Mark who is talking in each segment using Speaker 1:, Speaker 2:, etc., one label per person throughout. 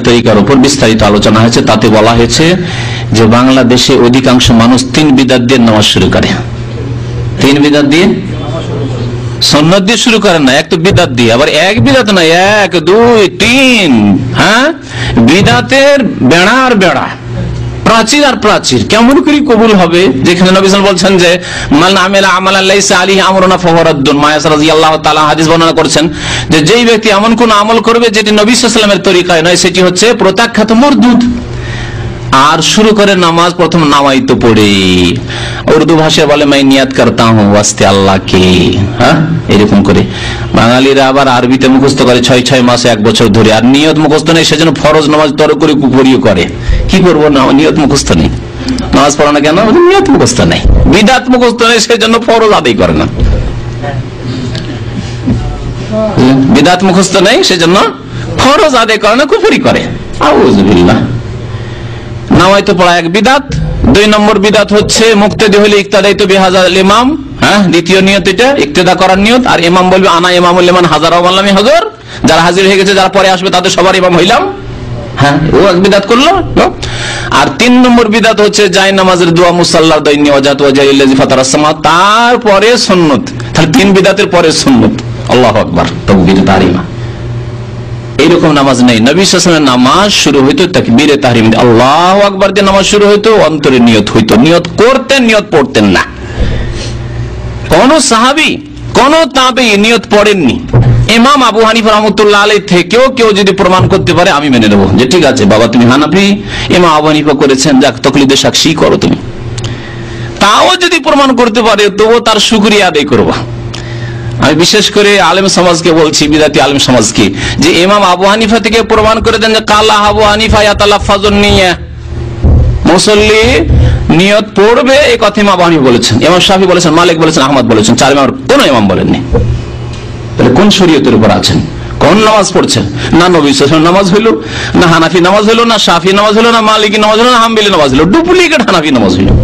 Speaker 1: তরিকার উপর বিস্তারিত আলোচনা হয়েছে। তাতে বলা হয়েছে যে বাংলাদেশে অধিকাংশ মানুষ 3 বিদআত দিয়ে নামাজ শুরু করে। 3 বিদআত দিয়ে, সুন্নাত দিয়ে শুরু করেন না, এক তো বিদআত দিয়ে, আবার এক বিদআত না, 1 2 3, হ্যাঁ, বিদআতের বেড়া আর বেড়া, প্রাচীর আর প্রাচীর। কেমন করে কবুল হবে? যেখানে নবী সাল্লাল্লাহু আলাইহি ওয়াসাল্লাম বলছেন যে মান আমিলা আমালান লাইসা আলাইহি আমরুনা ফাহুয়া রাদ্দুন, মায়াস রাদিয়াল্লাহু তাআলা হাদিস বর্ণনা করেছেন যে যেই ব্যক্তি এমন কোন আমল করবে যেটি নবী সাল্লাল্লাহু আলাইহি ওয়াসাল্লামের তরিকায় নয়, সেটি হচ্ছে প্রত্যাখ্যাত, মরদুদ। আর শুরু করে নামাজ প্রথম নামাইতো পড়ে, উর্দু ভাষায় বলে মাই নিয়াত করতা হুঁ ওয়াস্তে আল্লাহকে, হ্যাঁ, এরকম করে। বাঙালিরা আবার আরবিতে মুখস্থ করে 6 মাসে 1 বছর ধরে, আর নিয়ত মুখস্থ নেই, সেজন্য ফরজ নামাজ তর করে কুপুরিও করে। কি করবো না, নিয়ত মুখস্থ নেই, নামাজ পড়ো না কেন? নিয়ত মুখস্থ নেই, বিদআত মুখস্থ নেই, সেজন্য ফরজ আদায় করে না। বিদআত মুখস্থ নেই, সেজন্য ফরজ আদায় করে না, কুপুরি করে। আউযুবিল্লাহ। নামাইতো পড়া এক বিদআত। 2 নম্বর বিদআত হচ্ছে মুক্তাদি হলে ইক্তাদাইতু বিহাযাল ইমাম, হ্যাঁ, দ্বিতীয় নিয়ত এটা ইক্তেদা করার নিয়ত। আর ইমাম বলবে আনা ইমামুল লিমান হাজারা ওয়া লাম ইয়াহজুর, যারা হাজির হয়ে গেছে, যারা পরে আসবে তাদের সবার ইমাম হইলাম, হ্যাঁ, ও এক বিদআত করলো। আর 3 নম্বর বিদআত হচ্ছে জায় নামাজের দোয়া মুসাল্লার দাইনি ওয়াজাত ওয়াজাইল্লাযী ফাতারাস সামা, তারপরে সুন্নাত। তাহলে 3 বিদআতের পরে সুন্নাত। আল্লাহু আকবার, তাকবীর তাহরিমা। এইরকম নামাজ নেই। নবী সাল্লাল্লাহু আলাইহি ওয়াসাল্লামের নামাজ শুরু হইতো তাকবীরে তাহরিম, আল্লাহু আকবার দিয়ে নামাজ শুরু হইতো, অন্তরে নিয়ত হইতো, নিয়ত করতেন, নিয়ত পড়তেন না। কোন সাহাবী, কোন তাবেঈ নিয়ত পড়েননি। ইমাম আবু হানিফা রাহমাতুল্লাহ আলাইহি থেকেও কেউ যদি প্রমাণ করতে পারে, আমি মেনে নেব যে ঠিক আছে বাবা, তুমি হানাফি, ইমাম আবু হানিফা করেছেন, যাক তাকলিদে সাক্ষী করো তুমি। তাও যদি প্রমাণ করতে পারে, তবুও তার শুকরিয়া আদায় করবা। আমি বিশেষ করে আলেম সমাজকে বলছি, বিদাতি আলেম সমাজকে, যে ইমাম আবু হানিফা থেকে প্রমাণ করে দেন যে কালা আবু হানিফা ইয়াতালাফাজুন নিয়া, মুসল্লি নিয়ত পড়বে, এই কথা ইমাম আবু হানিফা বলেছেন, ইমাম শাফি বলেছেন, মালিক বলেছেন, আহমদ বলেছেন, 4 ইমাম, কোন ইমাম বলেননি। তাহলে কোন শরীয়তের উপর আছেন? কোন নামাজ পড়ছেন? না নবী সাল্লাল্লাহু আলাইহি ওয়াসাল্লাম নামাজ হইলো, না হানাফি নামাজ হইলো, না শাফি নামাজ হইলো, না মালিকি নামাজ হইলো, না হাম্বলি নামাজ হইলো, ডুপ্লিকেট হানাফি নামাজ হইলো।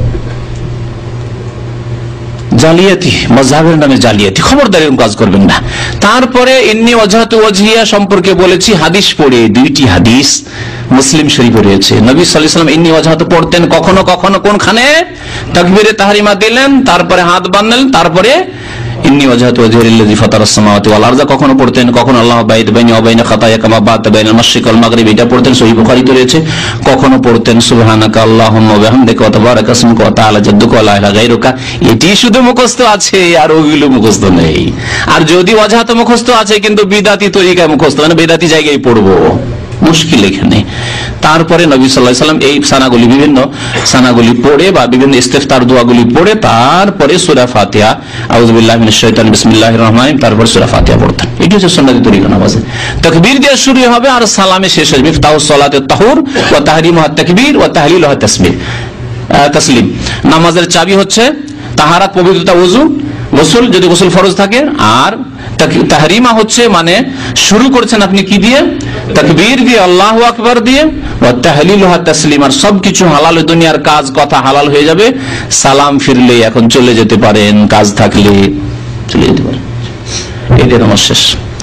Speaker 1: জালিয়াতি, মাযহাবের নামে জালিয়াতি, খবরদার এরকম কাজ করবেন না। তারপরে ইন্নী ওয়াজহাতু ওয়াজহিয়া সম্পর্কে বলেছি, হাদিস পড়ে, 2টি হাদিস মুসলিম শরীফে রয়েছে। নবী সাল্লাল্লাহু আলাইহি ওয়াসাল্লাম ইন্নী ওয়াজহাতু পড়তেন কখনো কখনো কোনখানে? তাকবীরে তাহরিমা দিলেন, তারপরে হাত বাঁধলেন, তারপরে ইন্নী ওয়াজহাতু ওয়াজহিয়া লিল্লাযী ফাতারাস সামাওয়াতি ওয়াল আরযা কখনো পড়তেন, কখনো আল্লাহু বাইদ বাইনি ওয়া বাইনা খাতায়া কামা বা'তা বাইনাল মাশরিক ওয়াল মাগরিব, এটা পড়তেন, সহিহ বুখারীতে রয়েছে। কখনো পড়তেন সুবহানাকা আল্লাহুম্মা ওয়া বিহামদিকা ওয়া তাবারাকা ইসমুকা ওয়া তাআলা জাদ্দুকা ওয়া লা ইলাহা গায়রুকা। এটি শুধু মুখস্থ আছে, আর ওগুলো মুখস্থ নেই। আর যদি ওয়াজহাত মুখস্থ আছে কিন্তু বিদআতি তরিকায় মুখস্থ, মানে বিদআতি জায়গায় পড়বো, মুশকিল এখানে। তারপরে নবী সাল্লাল্লাহু আলাইহি ওয়াসাল্লাম এই সানাগুলি, বিভিন্ন সানাগুলি পড়ে বা বিভিন্ন ইস্তেফতার দোয়াগুলি পড়ে, তারপরে সূরা ফাতিহা, আউযু বিল্লাহি মিনাশ শাইতানির বিসমিল্লাহির রহমানির রহিম, তারপর সূরা ফাতিহা পড়তেন। এটি হচ্ছে সুন্নতি তরিকা নামাজে। তাকবীর দিয়ে শুরু হবে আর সালামে শেষ হবে। মিফতাহুস সালাতিত তাহুর ওয়া তাহরিমুহা তাকবীর ওয়া তাহলিলুহা তাসলিম। নামাজের চাবি হচ্ছে তাহারাত, পবিত্রতা, ওযু, গোসল যদি গোসল ফরজ থাকে। আর তাহরিমা হচ্ছে মানে শুরু করছেন আপনি কি দিয়ে? তাকবীর দিয়ে, আল্লাহু আকবার দিয়ে, ওয়া তাহলিলুহা তাসলিম। আর সবকিছু হালাল, দুনিয়ার কাজ কথা হালাল হয়ে যাবে। সালাম ফিরলে এখন চলে যেতে পারেন, কাজ থাকলে চলে যেতে পারেন। এই দিয়ে নামাজ শেষ।